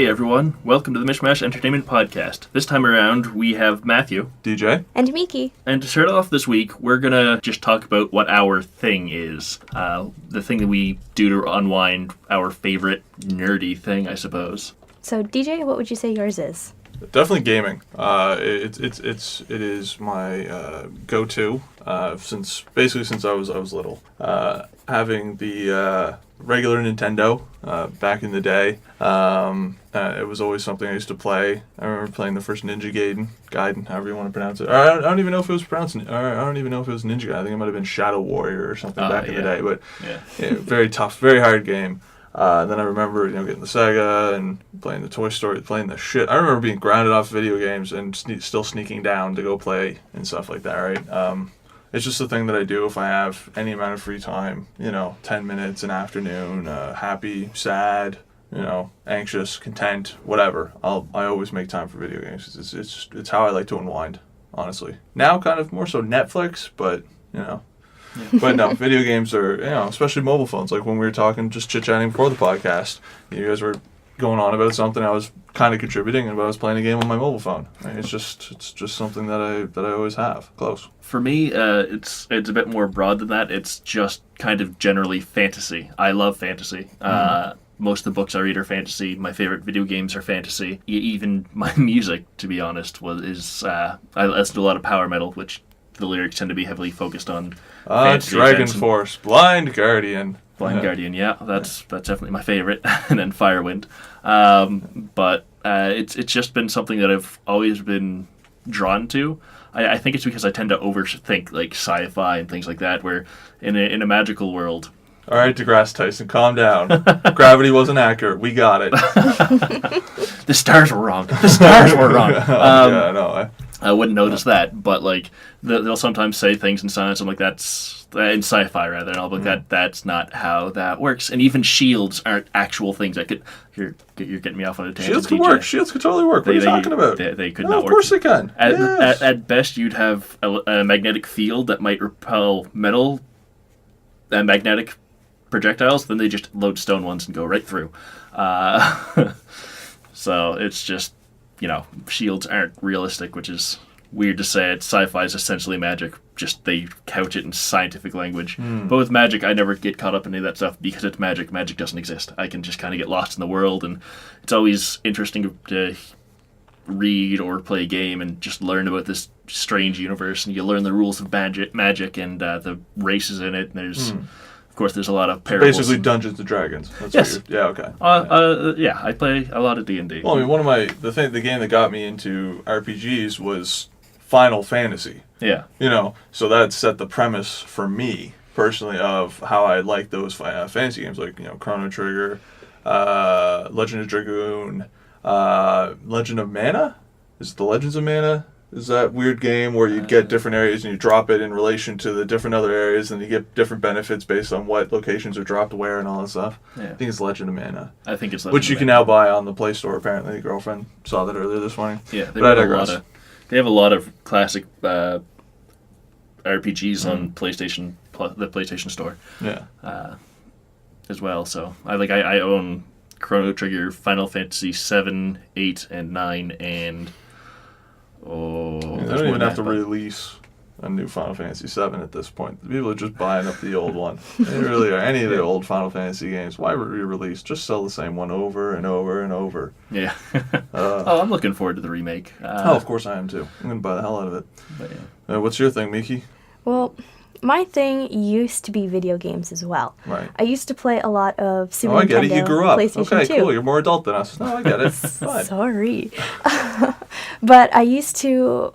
Hey everyone, welcome to the Mishmash Entertainment Podcast. This time around, we have Matthew, DJ, and Miki. And to start off this week, we're gonna just talk about what our thing is. The thing that we do to unwind our favorite nerdy thing, I suppose. So DJ, what would you say yours is? definitely gaming. It is my go-to since I was little. Having the regular Nintendo back in the day, it was always something I used to play. I remember playing the first Ninja Gaiden, however you want to pronounce it. I don't even know if it was pronounced. I don't even know if it was Ninja Gaiden. I think it might have been Shadow Warrior or something back in the day. But yeah, very tough, very hard game. Then I remember, getting the Sega and playing the Toy Story, playing the shit. I remember being grounded off video games and still sneaking down to go play and stuff like that, right? It's just a thing that I do if I have any amount of free time, 10 minutes, an afternoon, happy, sad, anxious, content, whatever. I always make time for video games. It's how I like to unwind, honestly. Now kind of more so Netflix, but, Yeah. But no, video games are, especially mobile phones. Like when we were talking, just chit-chatting before the podcast, you guys were going on about something I was kind of contributing, and I was playing a game on my mobile phone. Right? It's just something that I always have close. For me, it's a bit more broad than that. It's just kind of generally fantasy. I love fantasy. Most of the books I read are fantasy. My favorite video games are fantasy. Even my music, to be honest, I listen to a lot of power metal, which the lyrics tend to be heavily focused on fantasy Dragon events. Force, Blind Guardian. Guardian, yeah, that's definitely my favorite, and then Firewind. But it's just been something that I've always been drawn to. I think it's because I tend to overthink like sci-fi and things like that, where in a magical world. All right, DeGrasse Tyson, calm down. Gravity wasn't accurate. We got it. The stars were wrong. I wouldn't notice that, but like they'll sometimes say things in science. I'm like, that's in sci-fi rather, and I'll be like, that's not how that works. And even shields aren't actual things. You're getting me off on a tangent. Shields could work. Shields could totally work. What are you talking about? They could not work. Of course they can. At best, you'd have a magnetic field that might repel metal and magnetic projectiles. Then they just load stone ones and go right through. So it's just. Shields aren't realistic, which is weird to say. Sci-fi is essentially magic, just they couch it in scientific language. But with magic, I never get caught up in any of that stuff because it's magic. Magic doesn't exist. I can just kind of get lost in the world, and it's always interesting to read or play a game and just learn about this strange universe, and you learn the rules of magic and the races in it, and there's... Of course, there's a lot of parables. Basically, Dungeons and Dragons. That's yes. Yeah. Okay. I play a lot of D&D. Well, I mean, the game that got me into RPGs was Final Fantasy. Yeah. So that set the premise for me personally of how I like those fantasy games, like Chrono Trigger, Legend of Dragoon, Legend of Mana. Is it the Legends of Mana? Is that weird game where you get different areas and you drop it in relation to the different other areas, and you get different benefits based on what locations are dropped where and all that stuff? Yeah. I think it's Legend of Mana. I think it's Legend which of you Mana. can now buy on the Play Store, apparently. The girlfriend saw that earlier this morning. Yeah, they have a lot of classic RPGs on PlayStation, the PlayStation Store. Yeah. As well, so I own Chrono Trigger, Final Fantasy 7, 8, and 9, and... they don't even have to release a new Final Fantasy 7 at this point. People are just buying up the old one. They really are. Any of the old Final Fantasy games, why re-release? Just sell the same one over and over and over. Yeah. I'm looking forward to the remake. Of course I am too. I'm going to buy the hell out of it. But yeah. What's your thing, Miki? Well, my thing used to be video games as well. Right. I used to play a lot of Super Nintendo, I get it. You grew up. PlayStation Okay, 2. cool. You're more adult than us. No, I get it. Fine. Sorry. But I used to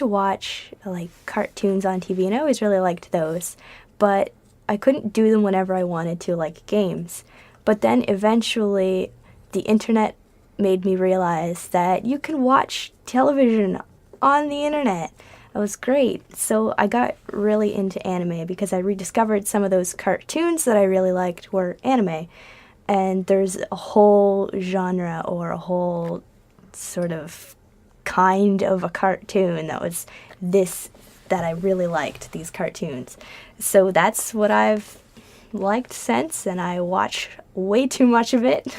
watch like cartoons on TV, and I always really liked those. But I couldn't do them whenever I wanted to, like games. But then eventually, the internet made me realize that you can watch television on the internet. It was great. So I got really into anime because I rediscovered some of those cartoons that I really liked were anime. And there's a whole genre or a whole sort of kind of a cartoon that was that I really liked, these cartoons. So that's what I've liked since, and I watch way too much of it.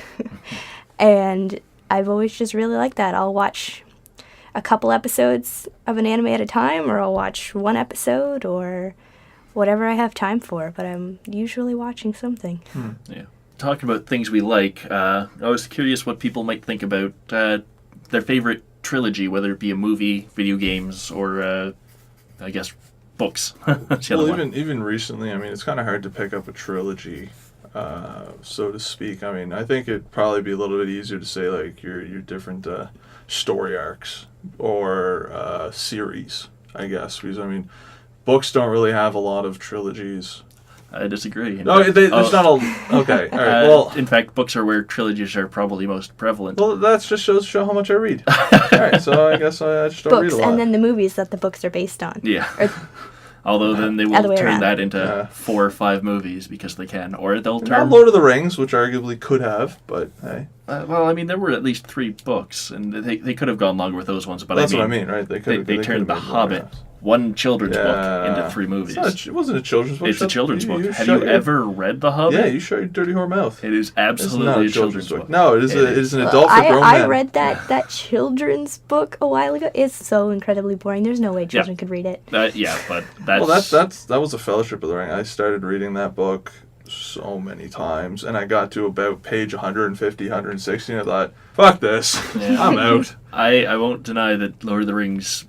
And I've always just really liked that. I'll watch a couple episodes of an anime at a time, or I'll watch one episode, or whatever I have time for, but I'm usually watching something. Yeah. Talking about things we like, I was curious what people might think about their favorite trilogy, whether it be a movie, video games, or I guess books. Well, even recently, I mean, it's kind of hard to pick up a trilogy, so to speak. I mean, I think it'd probably be a little bit easier to say like your different story arcs or series, I guess, because I mean, books don't really have a lot of trilogies. I disagree. No, there's not a... Okay, all right, well... In fact, books are where trilogies are probably most prevalent. Well, that just show how much I read. All right, so I guess I just don't read a lot. Books, and then the movies that the books are based on. Yeah. Although then they will Other way turn around. that into 4 or 5 movies because they can. Or they'll Not turn... Lord of the Rings, which arguably could have, but hey. well, I mean, there were at least 3 books, and they could have gone longer with those ones. But That's I mean, what I mean, right? They turned The made Hobbit, more, yes. one children's book, into 3 movies. It wasn't a children's book. It's a children's book. Have shut you your- ever read The Hobbit? Yeah, you shut your dirty whore mouth. It is It's not absolutely a children's book. No, it is an adult for grown I men. read that children's book a while ago. It's so incredibly boring. There's no way children could read it. Yeah, but that's... Well, that was a Fellowship of the Ring. I started reading that book so many times, and I got to about page 150, 160, and I thought, fuck this. Yeah. I'm out. I won't deny that the Lord of the Rings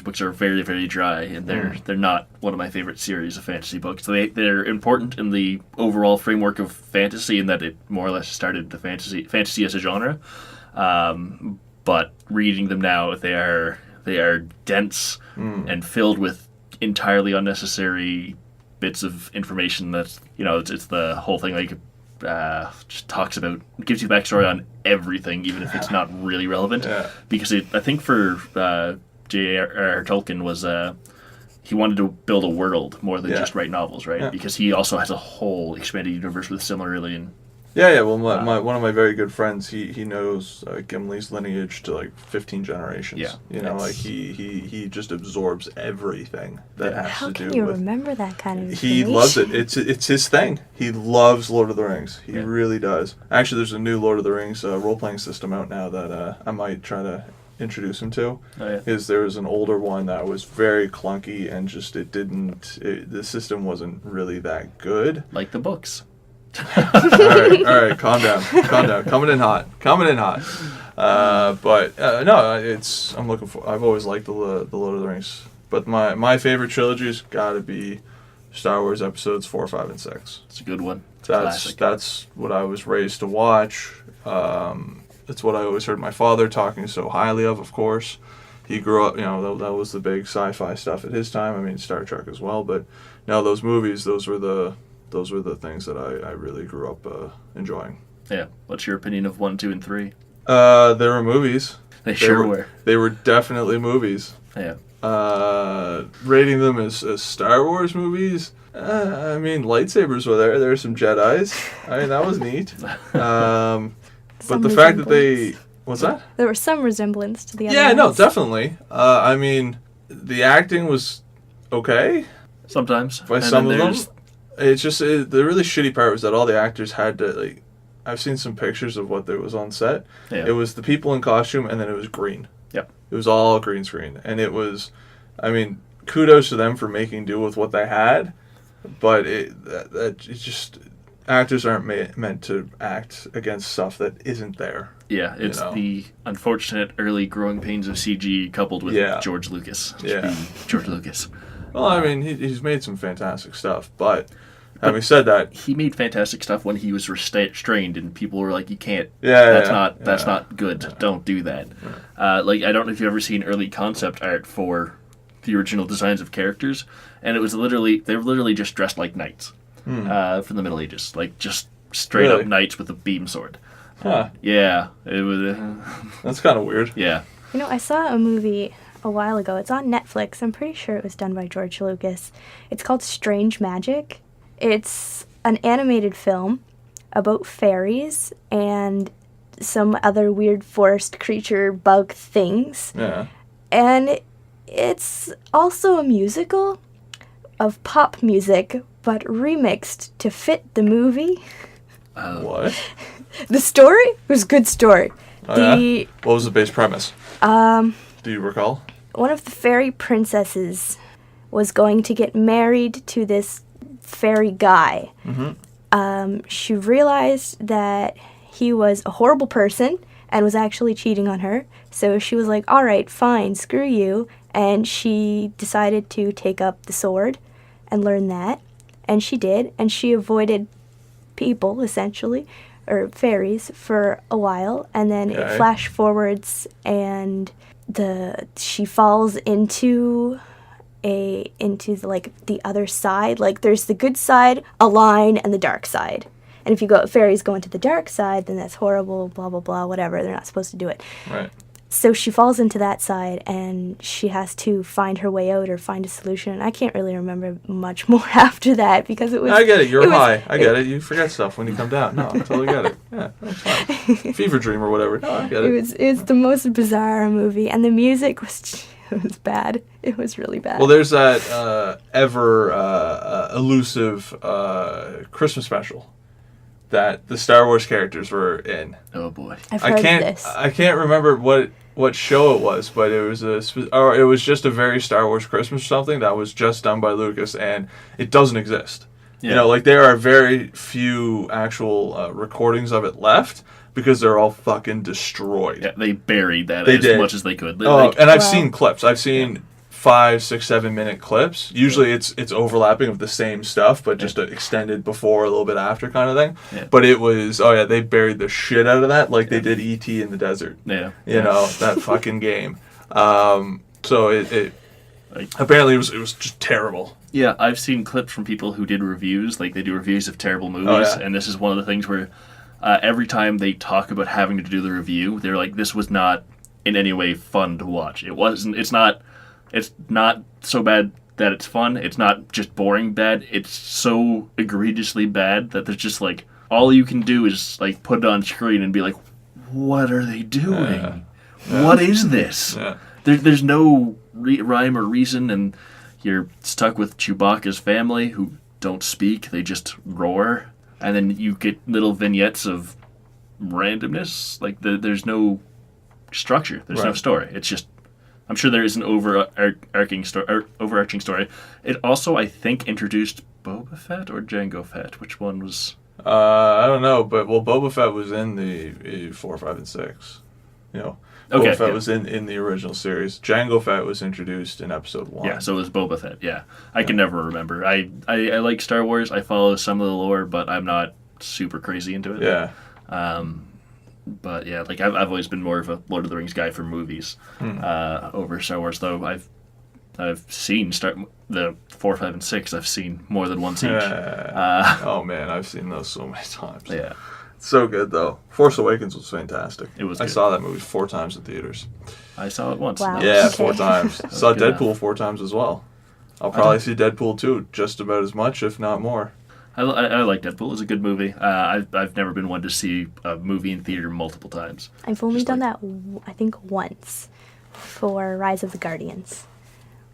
books are very, very dry, and they're not one of my favorite series of fantasy books. They're important in the overall framework of fantasy, in that it more or less started the fantasy as a genre. But reading them now, they are dense and filled with entirely unnecessary bits of information that, it's the whole thing, like, just talks about, gives you the backstory on everything, even if it's not really relevant. Yeah. Because I think for J.R.R. Tolkien was, he wanted to build a world more than just write novels, right? Yeah. Because he also has a whole expanded universe with Silmarillion. Yeah. Well, one of my very good friends, he knows Gimli's lineage to like 15 generations. Yeah. Like he just absorbs everything that has How to can do you with. remember that kind of He information? loves it. It's his thing. He loves Lord of the Rings. He Yeah. really does. Actually, there's a new Lord of the Rings role-playing system out now that I might try to introduce him to. Oh, yeah. Is there was an older one that was very clunky and just the system wasn't really that good. Like the books. all right, calm down. Coming in hot. But no, I'm looking for. I've always liked the Lord of the Rings, but my favorite trilogy's got to be Star Wars episodes 4, 5, and 6. It's a good one. It's a classic. That's what I was raised to watch. That's what I always heard my father talking so highly of course. He grew up, that was the big sci-fi stuff at his time. I mean, Star Trek as well, but no, those movies, those were the things that I really grew up enjoying. Yeah. What's your opinion of 1, 2, and 3? They were movies. They sure were. They were definitely movies. Yeah. Rating them as Star Wars movies, I mean, lightsabers were there. There were some Jedis. I mean, that was neat. But the fact that they... What's that? There was some resemblance to the other Yeah, no, ones. definitely. I mean, the acting was okay Sometimes. by And some then of them. there's- It's just the really shitty part was that all the actors had to like. I've seen some pictures of what there was on set. Yeah. It was the people in costume, and then it was green. Yep. It was all green screen, and it was. I mean, kudos to them for making do with what they had, but it just actors aren't meant to act against stuff that isn't there. Yeah, it's know. the unfortunate early growing pains of CG coupled with Yeah. George Lucas. Yeah. George Lucas. Well, I mean, he's made some fantastic stuff, but having said that, He made fantastic stuff when he was restrained, and people were like, "You can't. Yeah, That's not good. Don't do that." Like, I don't know if you've ever seen early concept art for the original designs of characters, and it was they were literally just dressed like knights from the Middle Ages, like just straight up knights with a beam sword. huh? Yeah, it was. That's kind of weird. Yeah, I saw a movie a while ago. It's on Netflix. I'm pretty sure it was done by George Lucas. It's called Strange Magic. It's an animated film about fairies and some other weird forest creature bug things. Yeah. And it's also a musical of pop music, but remixed to fit the movie. What? The story was a good story. Oh, yeah? What was the base premise? Do you recall? One of the fairy princesses was going to get married to this fairy guy. She realized that he was a horrible person and was actually cheating on her. So she was like, all right, fine, screw you. And she decided to take up the sword and learn that. And she did. And she avoided people, essentially, or fairies, for a while. And then it flash forwards and she falls into the other side. Like, there's the good side, a line, and the dark side. And if fairies go into the dark side, then that's horrible, blah, blah, blah, whatever. They're not supposed to do it. Right. So she falls into that side, and she has to find her way out or find a solution. And I can't really remember much more after that because it was... I get it. You're high. I get it. You forget stuff when you come down. No, I totally get it. Yeah, that's fine. Fever dream or whatever. No, I get it. It was the most bizarre movie, and the music was... It was bad. It was really bad. Well, there's that elusive Christmas special that the Star Wars characters were in. Oh boy, I've heard this. I can't remember what show it was, but it was it was just a very Star Wars Christmas or something that was just done by Lucas, and it doesn't exist. Yeah. You know, like there are very few actual recordings of it left. Because they're all fucking destroyed. Yeah, they buried that much as they could. I've seen clips. I've seen 5, 6, 7 minute clips. Usually it's overlapping of the same stuff, but just extended before, a little bit after kind of thing. Yeah. But it was, they buried the shit out of that like they did E.T. in the desert. Yeah. You know, that fucking game. So it apparently it was just terrible. Yeah, I've seen clips from people who did reviews. Like, they do reviews of terrible movies, and this is one of the things where... every time they talk about having to do the review, they're like, "This was not in any way fun to watch. It wasn't. It's not so bad that it's fun. It's not just boring bad. It's so egregiously bad that there's just like all you can do is like put it on screen and be like, what are they doing? What is this? There's no rhyme or reason, and you're stuck with Chewbacca's family who don't speak. They just roar." And then you get little vignettes of randomness. Like, there's no structure. There's no story. It's just... I'm sure there is an overarching story. It also, I think, introduced Boba Fett or Jango Fett. Which one was... I don't know, but, Boba Fett was in the 4, 5, and 6. You know, Boba Fett was in the original series. Jango Fett was introduced in episode 1. Yeah, so it was Boba Fett, yeah. I can never remember. I like Star Wars. I follow some of the lore, but I'm not super crazy into it. Yeah. But yeah, like I've always been more of a Lord of the Rings guy for movies over Star Wars, though I've seen the 4, 5, and 6. I've seen more than once each. Oh man, I've seen those so many times. Yeah. So good, though. Force Awakens was fantastic. It was good. I saw that movie 4 times in theaters. I saw it once. Wow. Yeah, 4 times. Saw Deadpool 4 times as well. I'll probably see Deadpool 2 just about as much, if not more. I like Deadpool. It was a good movie. I've never been one to see a movie in theater multiple times. I've only done that, I think, once for Rise of the Guardians,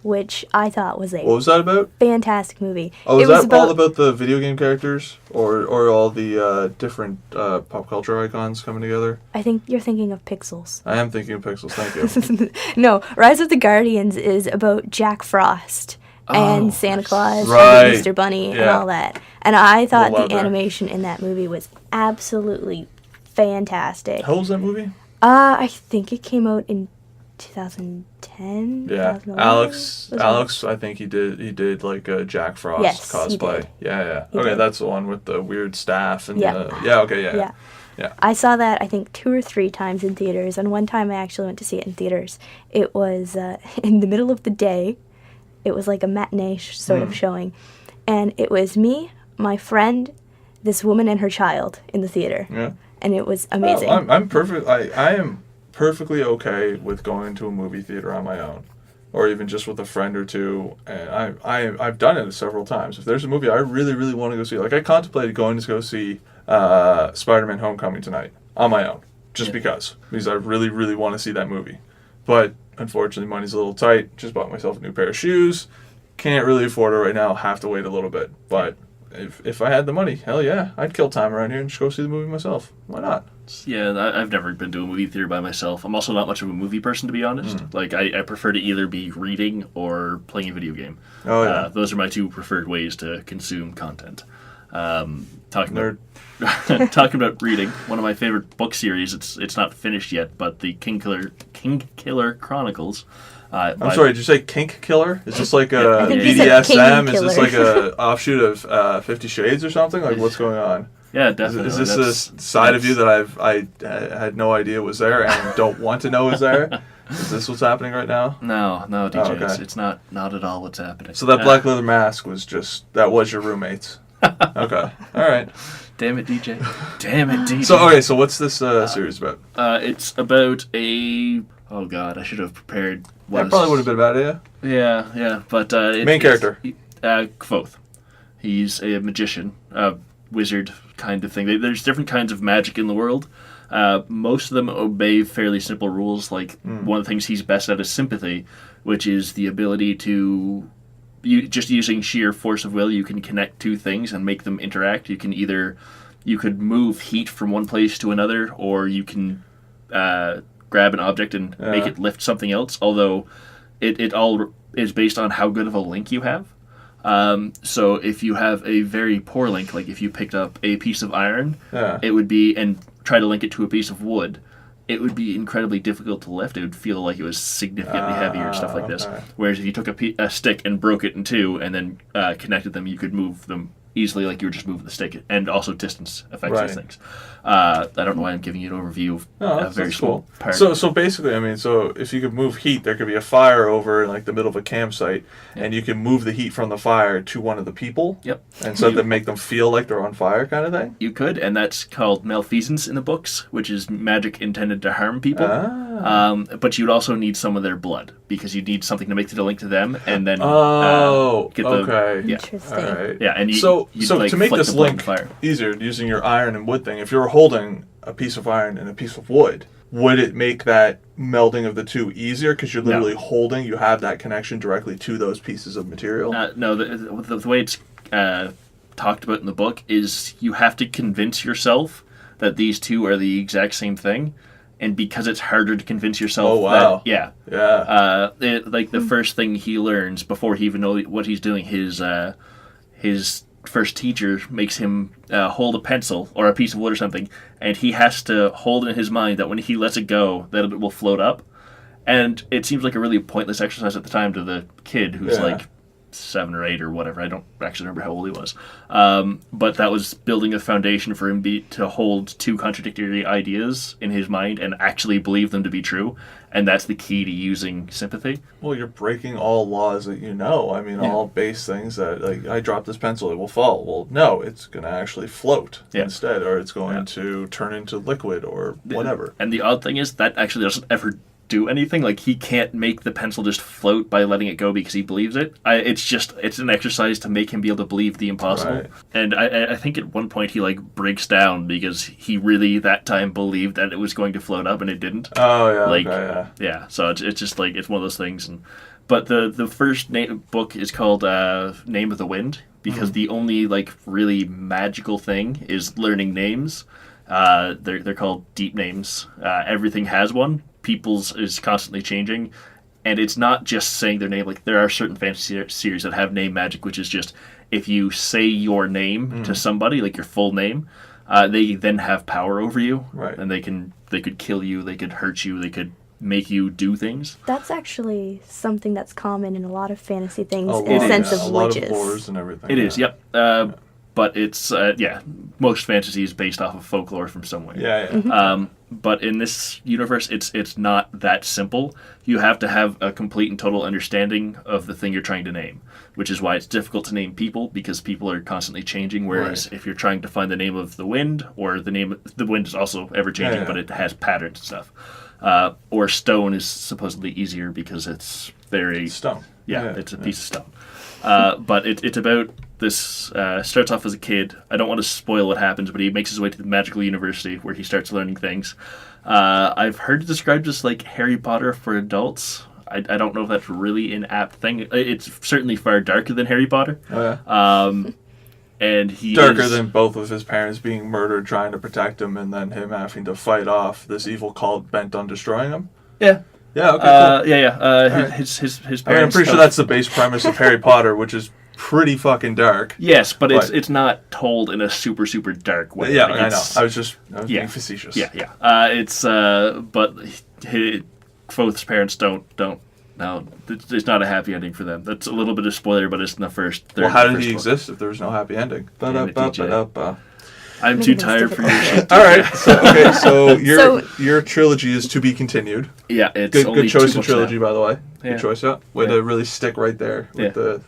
which I thought was What was that about? Fantastic movie. Oh, is that all about the video game characters? Or all the different pop culture icons coming together? I think you're thinking of Pixels. I am thinking of Pixels, thank you. No, Rise of the Guardians is about Jack Frost and Santa Claus and the Easter Bunny and all that. And I thought the animation in that movie was absolutely fantastic. How old was that movie? I think it came out in 2010. Yeah, Alex. I think he did like a Jack Frost cosplay. He did. Yeah. He okay, did. That's the one with the weird staff and Yeah. Yeah. I saw that I think 2 or 3 times in theaters, and one time I actually went to see it in theaters. It was in the middle of the day. It was like a matinee sort of showing, and it was me, my friend, this woman, and her child in the theater. Yeah. And it was amazing. I'm perfect. I am perfectly okay with going to a movie theater on my own, or even just with a friend or two. And I've done it several times. If there's a movie I really, really want to go see, like I contemplated going to go see Spider-Man: Homecoming tonight on my own, just because I really, really want to see that movie. But unfortunately, money's a little tight. Just bought myself a new pair of shoes. Can't really afford it right now. Have to wait a little bit. But if I had the money, hell yeah, I'd kill time around here and just go see the movie myself. Why not? Yeah, I've never been to a movie theater by myself. I'm also not much of a movie person, to be honest. Like, I prefer to either be reading or playing a video game. Oh, yeah. Those are my two preferred ways to consume content. Talking about reading, one of my favorite book series, it's not finished yet, but the King Killer Chronicles. I'm sorry, did you say Kink Killer? Is this like a I think you said King BDSM? Is this Killer. like a offshoot of 50 Shades or something? Like, what's going on? Yeah, definitely. Is this a side of you that I had no idea was there and don't want to know is there? Is this what's happening right now? No, DJ. Oh, okay. It's not at all what's happening. So that black leather mask was your roommate's. Okay, all right. Damn it, DJ. Damn it, DJ. So what's this series about? It's about a... Oh, God, I should have prepared. That probably would have been a bad idea. Yeah, but... Main character? Kvothe. He's a magician, wizard kind of thing. There's different kinds of magic in the world. Most of them obey fairly simple rules. Like, one of the things he's best at is sympathy, which is the ability to... just using sheer force of will, you can connect two things and make them interact. You could move heat from one place to another, or you can grab an object and make it lift something else, although it all is based on how good of a link you have. So if you have a very poor link, like if you picked up a piece of iron, it would be, and try to link it to a piece of wood, it would be incredibly difficult to lift. It would feel like it was significantly heavier and stuff like this. Whereas if you took a stick and broke it in two and then connected them, you could move them easily like you were just moving the stick. And also distance affects these things. I don't know why I'm giving you an overview of a very small part. So basically, I mean, so if you could move heat, there could be a fire over in like the middle of a campsite, and you can move the heat from the fire to one of the people. Yep. And so that make them feel like they're on fire, kind of thing. You could, and that's called malfeasance in the books, which is magic intended to harm people. But you'd also need some of their blood, because you need something to make the link to them, and then get the... okay. Yeah. Interesting. All right. Yeah, and So like, to make flick this the blood link in fire. easier, using your iron and wood thing, if you were holding a piece of iron and a piece of wood, would it make that melding of the two easier? Because you're literally holding, you have that connection directly to those pieces of material? No, the way it's talked about in the book is you have to convince yourself that these two are the exact same thing. And because it's harder to convince yourself that, like the first thing he learns before he even knows what he's doing, his first teacher makes him hold a pencil or a piece of wood or something, and he has to hold in his mind that when he lets it go, that it will float up. And it seems like a really pointless exercise at the time to the kid who's like 7 or 8 or whatever. I don't actually remember how old he was. But that was building a foundation for him to hold two contradictory ideas in his mind and actually believe them to be true. And that's the key to using sympathy. Well, you're breaking all laws that you know. I mean, all base things that, like, I drop this pencil, it will fall. Well, no, it's going to actually float instead, or it's going to turn into liquid or whatever. And the odd thing is that actually doesn't ever do anything. Like, he can't make the pencil just float by letting it go because he believes it. It's an exercise to make him be able to believe the impossible. Right. And I think at one point he like breaks down because he really that time believed that it was going to float up and it didn't. Oh yeah. Yeah. So it's just like it's one of those things. But the first book is called Name of the Wind because the only like really magical thing is learning names. They're called deep names. Everything has one. People's is constantly changing, and it's not just saying their name. Like there are certain fantasy series that have name magic, which is just if you say your name to somebody, like your full name, they then have power over you, right? And they could kill you, they could hurt you, they could make you do things. That's actually something that's common in a lot of fantasy things in the sense of a witches. lot of horrors and everything. It is, yep. But it's most fantasy is based off of folklore from somewhere. Yeah. But in this universe, it's not that simple. You have to have a complete and total understanding of the thing you're trying to name, which is why it's difficult to name people because people are constantly changing. Whereas if you're trying to find the name of the wind, or the wind is also ever changing, but it has patterns and stuff. Or stone is supposedly easier because it's very stone. Yeah, it's a piece of stone. But it's about this. Starts off as a kid. I don't want to spoil what happens, but he makes his way to the magical university where he starts learning things. I've heard it described as like Harry Potter for adults. I don't know if that's really an apt thing. It's certainly far darker than Harry Potter. And he darker is, than both of his parents being murdered trying to protect him, and then him having to fight off this evil cult bent on destroying him. Yeah. Yeah. Okay. Cool. Yeah. His I'm parents. pretty sure that's the base premise of Harry Potter, which is pretty fucking dark. Yes, but it's not told in a super super dark way. Yeah, Like, I know. I was being facetious. Yeah. But Quoth's parents don't. No, there's not a happy ending for them. That's a little bit of spoiler, but it's in the first. Well, how did he exist if there was no happy ending? Damn it, DJ. Ba-da-ba-ba-da-ba. I'm too tired for your shit. All right. So your trilogy is to be continued. Yeah, it's only good choice 2 of trilogy, now. by the way. Yeah. Good choice. Yeah. Way to really stick right there with the.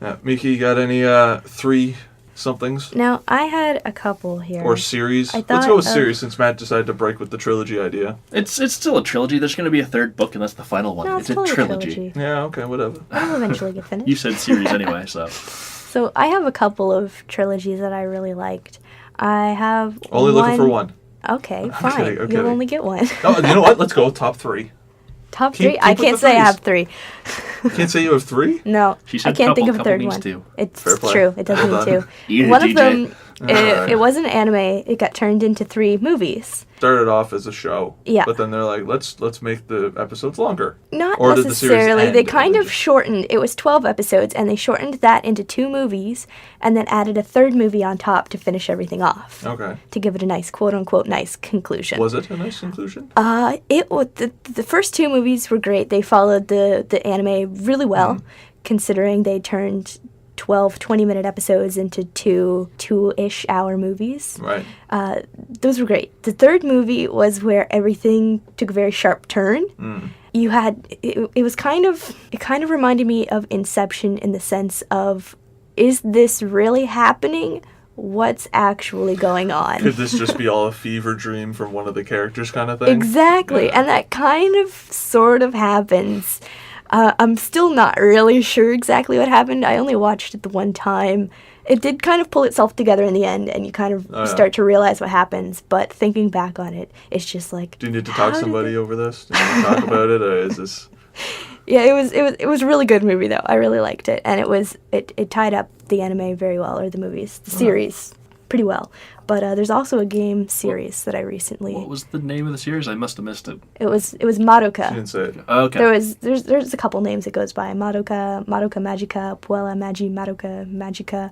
Yeah. Miki, you got any 3 somethings Now, I had a couple here. or series? I Let's thought go with of- series since Matt decided to break with the trilogy idea. It's still a trilogy. There's going to be a 3rd book, and that's the final one. No, it's it's a totally trilogy. Yeah. Okay. Whatever. It'll eventually get finished. You said series anyway, so. So I have a couple of trilogies that I really liked. I have Only looking for one. Okay, fine. kidding, I'm You'll kidding. only get one. Oh, you know what? Let's go with top 3. Top Keep- 3? I keep with can't the say I threes. have 3. You can't say you have 3? No, She said I can't think of a couple third means one. 2. It's Fair play. true. It does Well mean done. 2. Eat it, One of DJ. them, Alright. it wasn't anime. It got turned into 3 movies. Started off as a show. Yeah. But then they're like, let's make the episodes longer. Not Or did the series necessarily. end They and kind they of just- shortened. It was 12 episodes, and they shortened that into 2 movies, and then added a 3rd movie on top to finish everything off. Okay. To give it a nice, quote unquote, nice conclusion. Was it a nice conclusion? The first 2 movies were great. They followed the anime really well, considering they turned 12 20-minute episodes into 2-ish hour movies. Right. Those were great. The 3rd movie was where everything took a very sharp turn. You had it was kind of reminded me of Inception in the sense of, is this really happening? What's actually going on? Could this just be all a fever dream from one of the characters kind of thing? Exactly, Yeah. and that kind of sort of happens. I'm still not really sure exactly what happened. I only watched it the one time. It did kind of pull itself together in the end, and you kind of Oh, yeah. start to realize what happens. But thinking back on it, it's just like, Do you need to how talk did somebody it- over this? Do you need to talk about it, or is this? Yeah, it was a really good movie though. I really liked it, and it tied up the anime very well, or the movies, the series, pretty well. But there's also a game series that I recently. What was the name of the series? I must have missed it. It was She Madoka. didn't say it. Okay. There's a couple names it goes by. Madoka Magica, Puella Magi, Madoka Magica.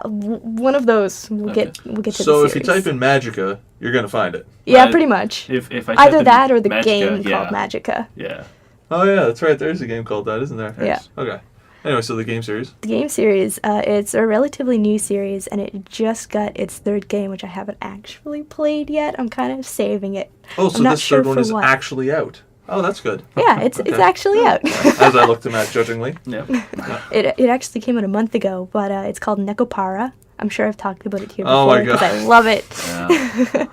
One of those we'll Okay. get to So the if you series. type in Magica, you're gonna find it. Yeah, I- pretty much. If I type Either in that or the Magica, game yeah. called Magica. Yeah. Oh yeah, that's right. There's a game called that, isn't there? Yeah. Okay. Anyway, so the game series. The game series, it's a relatively new series, and it just got its 3rd game, which I haven't actually played yet. I'm kind of saving it. Oh, so I'm not this sure 3rd one for is what. actually out. Oh, that's good. Yeah, it's Okay. actually out. As I looked at Matt judgingly. Yeah. It actually came out a month ago, but it's called Nekopara. I'm sure I've talked about it here Oh my before because God. I love it. Yeah.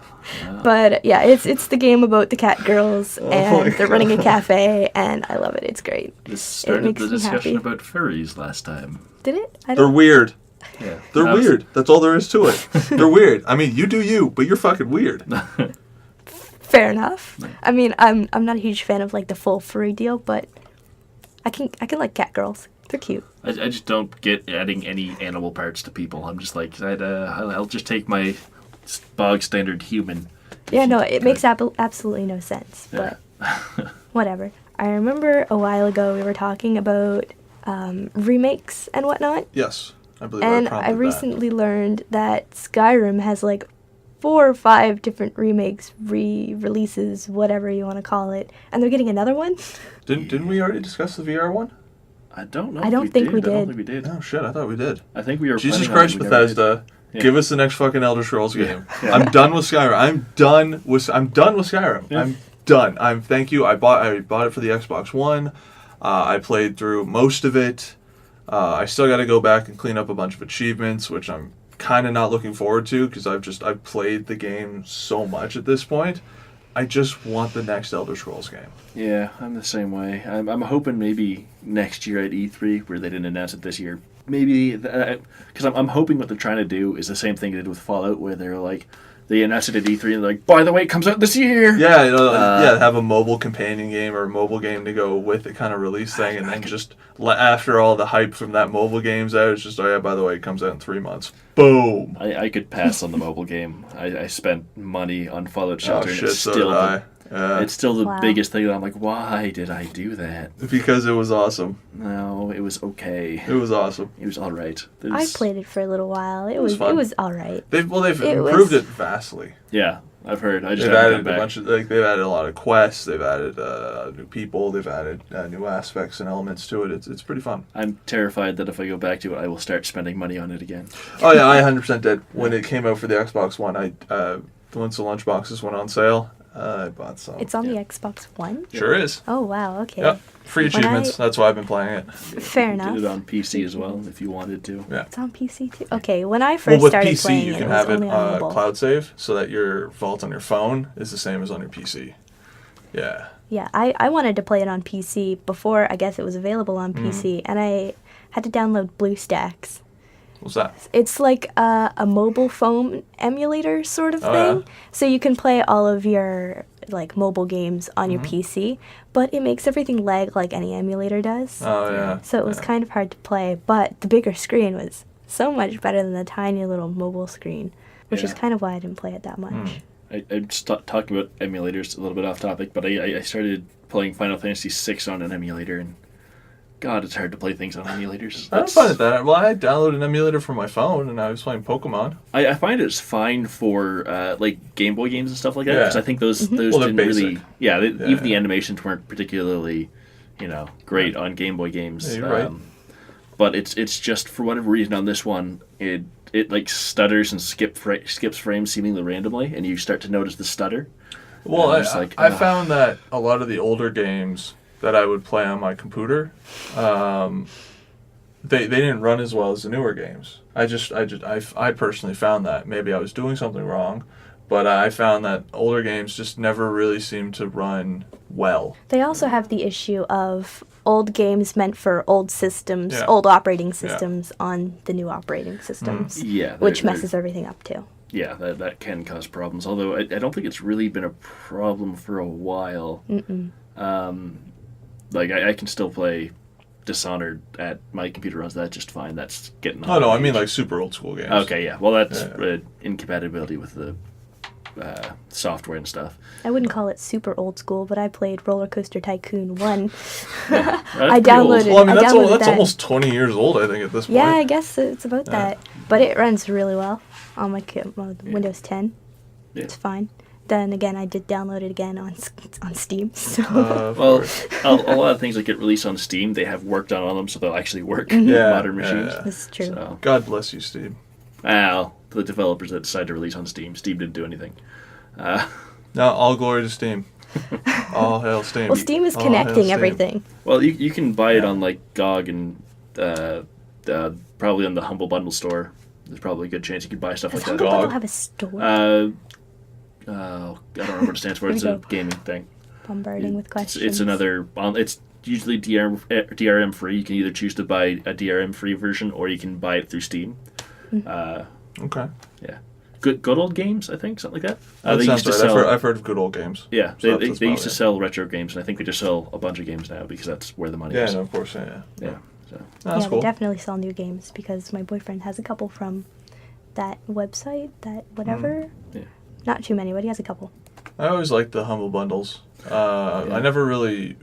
But yeah, it's the game about the cat girls, Oh my and they're running a God. cafe, and I love it. It's great. This started makes the me discussion happy. about furries last time. Did it? I They're don't. weird. Yeah. They're weird. That's all there is to it. They're weird. I mean, you do you, but you're fucking weird. Fair enough. I mean, I'm not a huge fan of like the full furry deal, but I can like cat girls. They're cute. I just don't get adding any animal parts to people. I'm just like, I'll just take my bog standard human. Yeah, no, it makes absolutely no sense. Yeah. But whatever. I remember a while ago we were talking about remakes and whatnot, Yes, I believe and prompted I that. recently learned that Skyrim has like 4 or 5 different remakes, re-releases, whatever you want to call it, and they're getting another one. Didn't we already discuss the VR one? I don't know. I if don't think we I don't did. think we did. Oh shit, I thought we did. I think we were. Jesus planning on it, Christ, we never did. Bethesda, Yeah. give us the next fucking Elder Scrolls game. Yeah. I'm done with Skyrim. I'm done with Skyrim. Yeah. I'm done. Thank you. I bought it for the Xbox One. I played through most of it. I still got to go back and clean up a bunch of achievements, which I'm kind of not looking forward to because I've played the game so much at this point. I just want the next Elder Scrolls game. Yeah, I'm the same way. I'm hoping maybe next year at E3, where they didn't announce it this year. Maybe because I'm hoping what they're trying to do is the same thing they did with Fallout, where they're like, They announced it at E3 and they're like, by the way, it comes out this year. Yeah, have a mobile companion game or a mobile game to go with it kind of release thing, and then just after all the hype from that mobile game's out, it's just, oh yeah, by the way, it comes out in 3 months. Boom! I could pass on the mobile game. I spent money on Fallout Shelter, and it's so still did I. it's still the Wow. biggest thing that I'm like, why did I do that? Because it was awesome. No, it was okay. It was awesome. It was all right. I played it for a little while. It was fun. all right. They've It improved was- it vastly. Yeah, I've heard. I just They've haven't added gone a back. bunch of they've added a lot of quests. They've added new people. They've added new aspects and elements to it. It's pretty fun. I'm terrified that if I go back to it, I will start spending money on it again. Oh yeah, I 100% did. When it came out for the Xbox One, once the lunchboxes went on sale, I bought some. It's on the Xbox One? Sure is. Oh, wow, okay. Yep. Free When achievements. That's why I've been playing it. Fair You enough. did it on PC as well, if you wanted to. Yeah. It's on PC too? Okay, when I first Well, with started PC, playing you it, can it was have it only on mobile. cloud save, so that your vault on your phone is the same as on your PC. Yeah. Yeah, I wanted to play it on PC before I guess it was available on PC, and I had to download BlueStacks. What's that? It's like a mobile phone emulator sort of Oh, thing. yeah. So you can play all of your like mobile games on your PC, but it makes everything lag like any emulator does. Oh yeah. So it was kind of hard to play, but the bigger screen was so much better than the tiny little mobile screen, which is Yeah. kind of why I didn't play it that much. I'm just talking about emulators a little bit off topic, but I started playing Final Fantasy VI on an emulator, and God, it's hard to play things on emulators. I don't find it that. Well, I downloaded an emulator from my phone, and I was playing Pokemon. I find it's fine for like Game Boy games and stuff like that, Yeah. because I think those Well, they're didn't really, basic. even the animations weren't particularly, great on Game Boy games. Yeah, you're right. But it's just for whatever reason on this one, it like stutters and skips frames seemingly randomly, and you start to notice the stutter. Well, And I'm just like, I ugh. found that a lot of the older games that I would play on my computer, they didn't run as well as the newer games. I personally found that. Maybe I was doing something wrong, but I found that older games just never really seemed to run well. They also have the issue of old games meant for old systems, Yeah. old operating systems on the new operating systems, Yeah, which they're- messes everything up too. Yeah, that can cause problems. Although I don't think it's really been a problem for a while. Like I can still play Dishonored at my computer runs that just fine. That's getting on. Oh no, I age. mean like super old school games. Okay, yeah. Well, that's Yeah. incompatibility with the software and stuff. I wouldn't call it super old school, but I played Roller Coaster Tycoon 1. That's I pretty old. downloaded- Well, I mean I that's downloaded that's that. almost 20 years old, I think, at this point. Yeah, I guess it's about that. But it runs really well on my Windows 10. Yeah. It's fine. Then again, I did download it again on Steam. So Of Well, course. a lot of things that get released on Steam, they have worked on them, so they'll actually work Mm-hmm. in Yeah, modern yeah, machines. yeah. this is true. So, God bless you, Steve. well, the developers that decided to release on Steam didn't do anything. Now all glory to Steam. All hail Steam. Well, Steam is All hail connecting Steam. everything. Well, you can buy it on like GOG and probably on the Humble Bundle store. There's probably a good chance you could buy stuff Does like Humble that. Bundle GOG. have a store? I don't remember what it stands for. Here It's we a go. gaming thing. Bombarding with questions. It's another. It's usually DRM free. You can either choose to buy a DRM free version or you can buy it through Steam. Okay. Yeah, good old games. I think something like that. That They sounds used to right. sell. I've heard of good old games. Yeah, So they that's used to about it. sell retro games, and I think they just sell a bunch of games now because that's where the money Yeah, is. no, of course, yeah. Yeah. So That's yeah, cool. they definitely sell new games because my boyfriend has a couple from that website, that whatever. Yeah. Not too many, but he has a couple. I always liked the Humble Bundles. I never really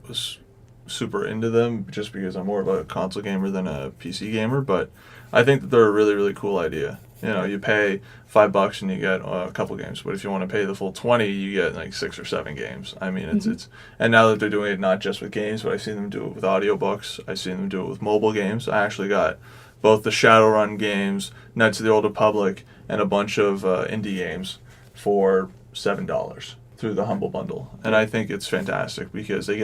was super into them just because I'm more of a console gamer than a PC gamer, but I think that they're a really, really cool idea. You know, you pay $5 and you get a couple games, but if you want to pay the full 20, you get like 6 or 7 games. I mean, it's and now that they're doing it not just with games, but I've seen them do it with audiobooks. I've seen them do it with mobile games. I actually got both the Shadowrun games, Knights of the Old Republic, and a bunch of indie games for $7 through the Humble Bundle, and I think it's fantastic because they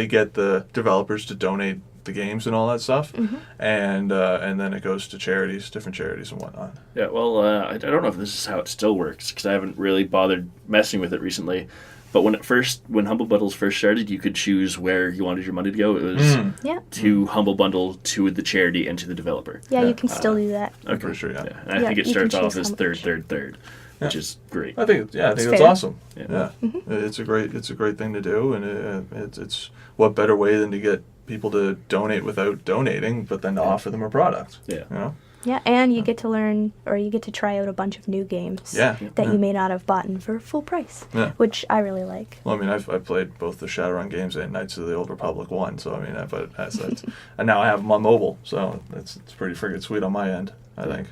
get the developers to donate the games and all that stuff, and then it goes to different charities and whatnot. yeah, well, I don't know if this is how it still works because I haven't really bothered messing with it recently. But when Humble Bundles first started, you could choose where you wanted your money to go. It was Yeah. to Humble Bundle, to the charity, and to the developer. Yeah, Yeah. you can still do that. Okay. pretty sure, yeah. And I Yeah, think it you can starts off choose as how third, much. third, third. which is great. I think that's fair. awesome. Yeah. It's a great thing to do, and it's what better way than to get people to donate without donating, but then to offer them a product. Yeah. You know? Yeah, and you get to learn, or you get to try out a bunch of new games that you may not have bought for full price, which I really like. Well, I mean, I've played both the Shadowrun games and Knights of the Old Republic 1, so I mean, and now I have them on mobile, so it's pretty friggin' sweet on my end, I think.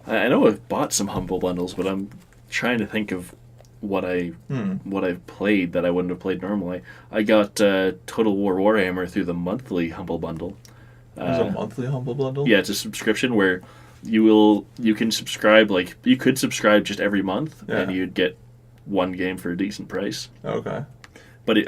I know I've bought some Humble Bundles, but I'm trying to think of what I've played that I wouldn't have played normally. I got Total War Warhammer through the monthly Humble Bundle. There's a monthly Humble Bundle? Yeah, it's a subscription where you can subscribe, like, you could subscribe just every month, and you'd get one game for a decent price. Okay. But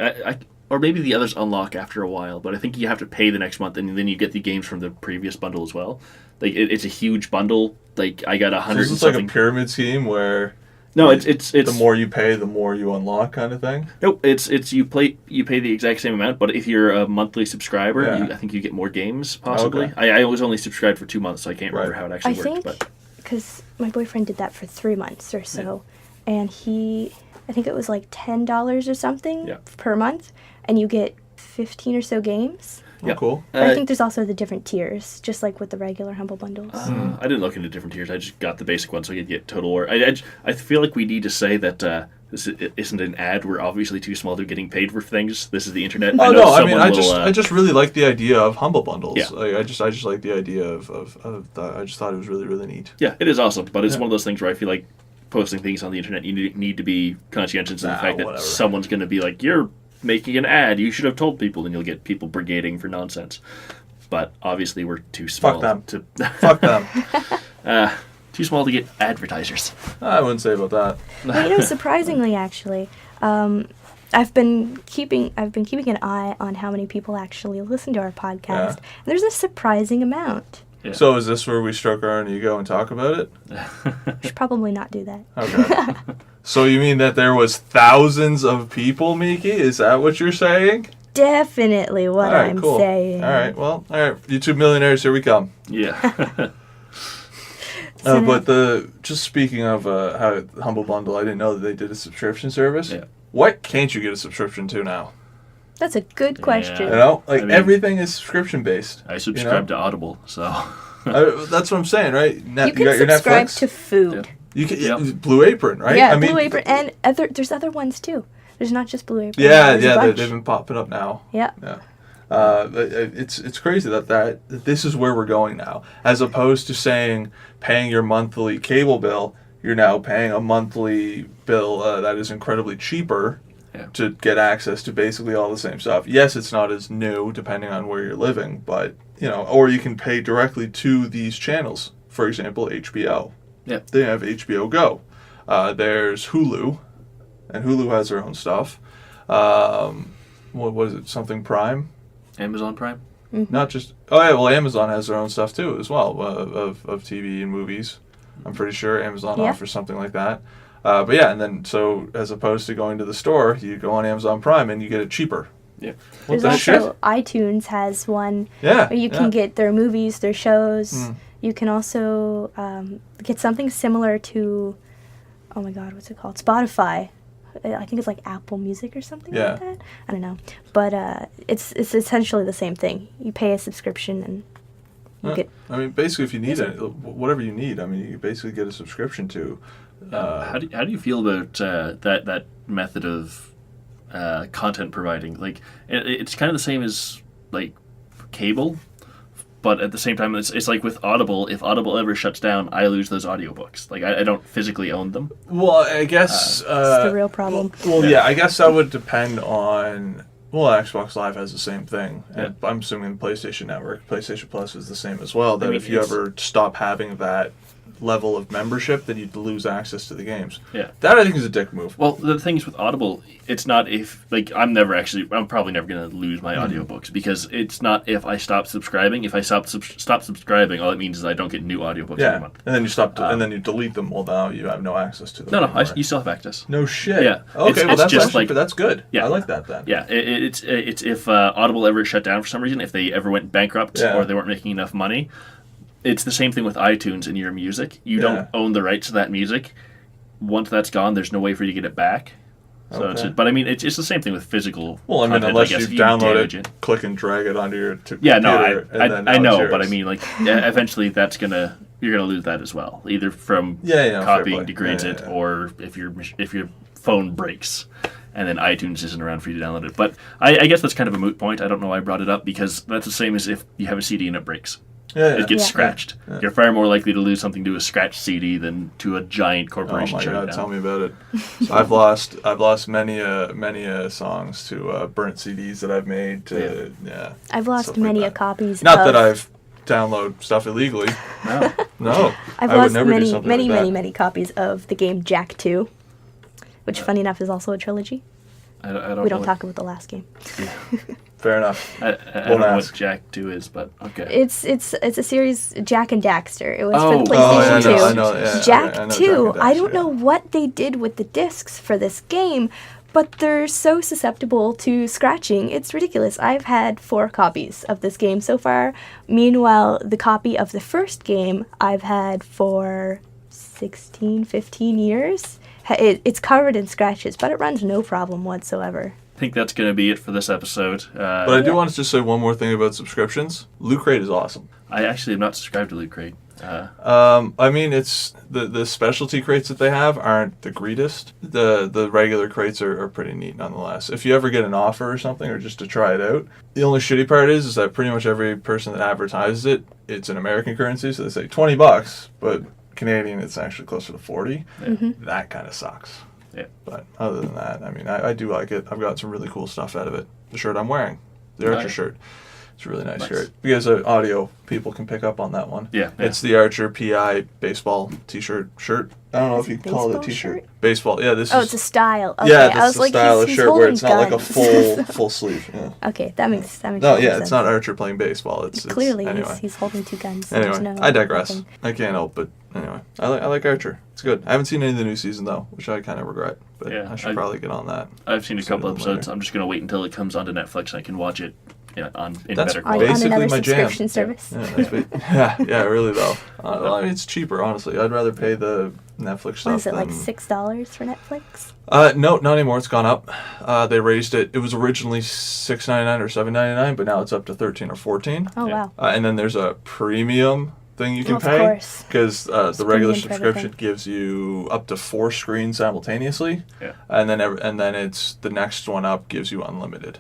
or maybe the others unlock after a while, but I think you have to pay the next month, and then you get the games from the previous bundle as well. Like, it's a huge bundle. Like, I got 100 so is this like a pyramid scheme where... No, it's the more you pay, the more you unlock, kind of thing. Nope, it's you pay the exact same amount, but if you're a monthly subscriber, I think you get more games possibly. Okay. I was only subscribed for 2 months, so I can't remember how it actually worked. I think because my boyfriend did that for 3 months or so, and I think it was like $10 or something per month, and you get 15 or so games. Oh, cool. But I think there's also the different tiers, just like with the regular Humble Bundles. I didn't look into different tiers. I just got the basic one, so I could get Total War. I feel like we need to say that this isn't an ad. We're obviously too small to be getting paid for things. This is the internet. I just really like the idea of Humble Bundles. Yeah. I just like the idea of that. I just thought it was really, really neat. Yeah, it is awesome, but it's one of those things where I feel like posting things on the internet, you need to be conscientious of the fact that someone's going to be like, you're making an ad, you should have told people, and you'll get people brigading for nonsense. But obviously we're too small. Fuck them. Fuck them. Too small to get advertisers. I wouldn't say about that. Well, surprisingly, actually, I've been keeping an eye on how many people actually listen to our podcast. And there's a surprising amount. Yeah. So is this where we stroke our own ego and talk about it? Should probably not do that. Okay. So you mean that there was thousands of people, Miki? Is that what you're saying? Definitely what I'm saying. All right, well, YouTube millionaires, here we come. Yeah. But just speaking of how Humble Bundle, I didn't know that they did a subscription service. Yeah. What can't you get a subscription to now? That's a good question. You know, everything is subscription based. I subscribe to Audible, so that's what I'm saying, right? You got can your subscribe Netflix? to food. Yeah. You can Blue Apron, right? Yeah, Blue Apron, and there's other ones too. There's not just Blue Apron. Yeah, they've been popping up now. Yeah. It's crazy that this is where we're going now, as opposed to saying paying your monthly cable bill. You're now paying a monthly bill that is incredibly cheaper to get access to basically all the same stuff. Yes, it's not as new depending on where you're living, but or you can pay directly to these channels. For example, HBO. Yeah, they have HBO Go. There's Hulu, and Hulu has their own stuff. What was it? Something Prime? Amazon Prime? Mm-hmm. Not just... Oh, yeah, well, Amazon has their own stuff, too, as well, of TV and movies. I'm pretty sure Amazon offers something like that. But yeah, and then, so, as opposed to going to the store, you go on Amazon Prime and you get it cheaper. Yeah. There's also iTunes has one where you can get their movies, their shows. You can also get something similar to, oh my god, what's it called? Spotify. I think it's like Apple Music or something like that. I don't know. But it's essentially the same thing. You pay a subscription and you get... I mean, basically, if you need it, whatever you need, I mean, you basically get a subscription to. How do you feel about that method of content providing? Like, it's kind of the same as, like, cable, but at the same time, it's like with Audible. If Audible ever shuts down, I lose those audiobooks. Like, I don't physically own them. Well, I guess... it's the real problem. Well, yeah, I guess that would depend on... Well, Xbox Live has the same thing. And I'm assuming the PlayStation Network, PlayStation Plus is the same as well. That if you ever stop having that level of membership, then you'd lose access to the games. Yeah. That, I think, is a dick move. Well, the thing is with Audible, it's not if... Like, I'm probably never going to lose my audiobooks, because it's not if I stop subscribing. If I stop subscribing, all it means is I don't get new audiobooks every month. And then you and then you delete them. Well, now you have no access to them. No, you still have access. No shit. Yeah. Okay, that's good. Yeah. I like that then. Yeah, it's if Audible ever shut down for some reason, if they ever went bankrupt or they weren't making enough money, it's the same thing with iTunes and your music. You don't own the rights to that music. once that's gone, there's no way for you to get it back. So Okay. but I mean, it's the same thing with physical. Well, I mean, content, unless guess. you If download damage it, click and drag it onto your computer. Yeah, no, and then I now know, it's but I yours. mean, like, eventually you're gonna lose that as well, either from fair copying play. degrades Yeah, it, yeah. or if your phone breaks, and then iTunes isn't around for you to download it. But I guess that's kind of a moot point. I don't know why I brought it up, because that's the same as if you have a CD and it breaks. Yeah, It gets Yeah. scratched. Yeah. You're far more likely to lose something to a scratched CD than to a giant Oh corporation my shutting god, down. tell me about it. So I've lost many songs to burnt CDs that I've made. Yeah. I've lost stuff like many that. copies. Not of, that I've download stuff illegally. No. No, I've I would lost never do many, something many, like that. many copies of the game Jack 2, which, funny enough, is also a trilogy. I don't We don't know talk about the last game. Fair enough. I don't know what Jack 2 is, but okay. It's a series, Jack and Daxter. It was for Oh. the Oh, yeah, PlayStation 2. I know, yeah, Jack I know 2, and I don't Daxter, know yeah. what they did with the discs for this game, but they're so susceptible to scratching. It's ridiculous. I've had 4 copies of this game so far. Meanwhile, the copy of the first game I've had for 16, 15 years. It's covered in scratches, but it runs no problem whatsoever. I think that's going to be it for this episode. But I do want to just say one more thing about subscriptions. Loot Crate is awesome. I actually am not subscribed to Loot Crate. I mean, it's the specialty crates that they have aren't the greatest. The regular crates are pretty neat nonetheless. If you ever get an offer or something, or just to try it out, the only shitty part is that pretty much every person that advertises it, it's in American currency, so they say $20, but Canadian, it's actually closer to 40. That kind of sucks. Yeah. But other than that, I mean, I do like it. I've got some really cool stuff out of it. The shirt I'm wearing, the Archer Nice. shirt. It's a really nice Nice. shirt. You guys, audio people can pick up on that one. Yeah. It's the Archer PI baseball t-shirt shirt. I don't know if you can call it a Baseball t-shirt. shirt? Baseball. Yeah, this Oh, is. it's a style. Okay, Yeah, I that's was the like, style of he's shirt where holding it's not like a guns. full sleeve. Yeah. Okay, that makes No, sense. yeah, it's not Archer playing baseball. It's Clearly, anyway. he's holding 2 guns. Anyway, There's no I digress. nothing. I can't help but anyway. I like Archer. It's good. I haven't seen any of the new season though, which I kind of regret. But Yeah, I should probably get on that. I've seen a Sooner couple than episodes. later. I'm just going to wait until it comes onto Netflix and I can watch it in That's better On, quality. on Basically another my jam. subscription service. Yeah, yeah, really though. Well, I mean, it's cheaper, honestly. I'd rather pay the Netflix stuff. What is it, like than- $6 for Netflix? No, not anymore. It's gone up. They raised it. It was originally $6.99 or $7.99, but now it's up to $13 or $14. Oh, Yeah. wow. And then there's a premium thing you can Of pay course. because the It's regular premium for subscription everything. gives you up to 4 screens simultaneously, Yeah. and then it's the next one up gives you unlimited.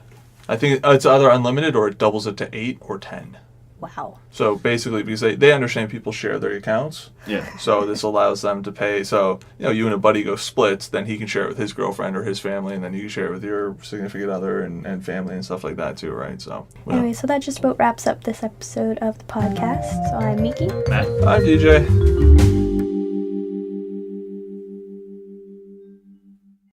I think it's either unlimited or it doubles it to 8 or 10. Wow. So basically, because they understand people share their accounts, Yeah. so this allows them to pay. So you and a buddy go splits, then he can share it with his girlfriend or his family, and then you can share it with your significant other and family and stuff like that too, right? So Anyway, so that just about wraps up this episode of the podcast. So I'm Miki. Matt? I'm DJ.